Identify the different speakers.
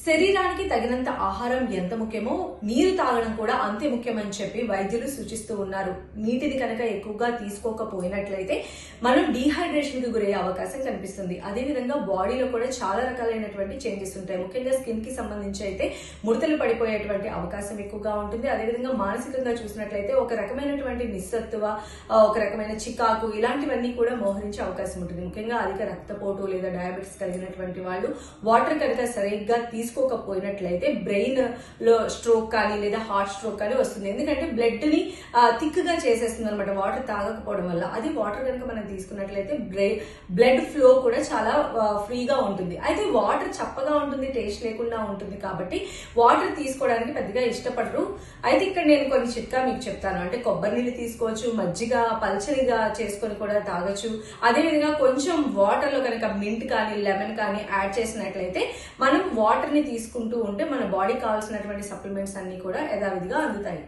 Speaker 1: శరీరానికి తగినంత ఆహారం ఎంత ముఖ్యమో నీరు తాగడం కూడా అంతే ముఖ్యమని చెప్పి వైద్యులు సూచిస్తూ ఉన్నారు. నీటిని కనుక ఎక్కువగా తీసుకోకపోయినట్లయితే మనం డీహైడ్రేషన్ కి గురయ్యే అవకాశం కనిపిస్తుంది. అదేవిధంగా బాడీలో కూడా చాలా రకాలైనటువంటి చేంజెస్ ఉంటాయి. ముఖ్యంగా స్కిన్ కి సంబంధించి అయితే ముడతలు పడిపోయేటువంటి అవకాశం ఎక్కువగా ఉంటుంది. అదేవిధంగా మానసికంగా చూసినట్లయితే ఒక రకమైనటువంటి నిస్సత్తువ, ఒక రకమైన చికాకు ఇలాంటివన్నీ కూడా మోహరించే అవకాశం ఉంటుంది. ముఖ్యంగా అధిక రక్తపోటు లేదా డయాబెటిస్ కలిగినటువంటి వాళ్ళు వాటర్ కనుక సరిగ్గా తీసుకోకపోయినట్లయితే బ్రెయిన్ లో స్ట్రోక్ కానీ లేదా హార్ట్ స్ట్రోక్ కానీ వస్తుంది. ఎందుకంటే బ్లడ్ ని థిక్ గా చేసేస్తుంది అనమాట వాటర్ తాగకపోవడం వల్ల. అది వాటర్ కనుక మనం తీసుకున్నట్లయితే బ్లడ్ ఫ్లో కూడా చాలా ఫ్రీగా ఉంటుంది. అయితే వాటర్ చప్పగా ఉంటుంది, టేస్ట్ లేకుండా ఉంటుంది కాబట్టి వాటర్ తీసుకోవడానికి పెద్దగా ఇష్టపడరు. అయితే ఇక్కడ నేను కొన్ని చిట్కా మీకు చెప్తాను. అంటే కొబ్బరి నీళ్ళు తీసుకోవచ్చు, మజ్జిగ పల్చనిగా చేసుకొని కూడా తాగొచ్చు. అదేవిధంగా కొంచెం వాటర్ లో కనుక మింట్ కానీ లెమన్ కానీ యాడ్ చేసినట్లయితే మనం వాటర్ ని తీసుకుంటూ ఉంటే మన బాడీకి కావాల్సినటువంటి సప్లిమెంట్స్ అన్ని కూడా యథావిధిగా అందుతాయి.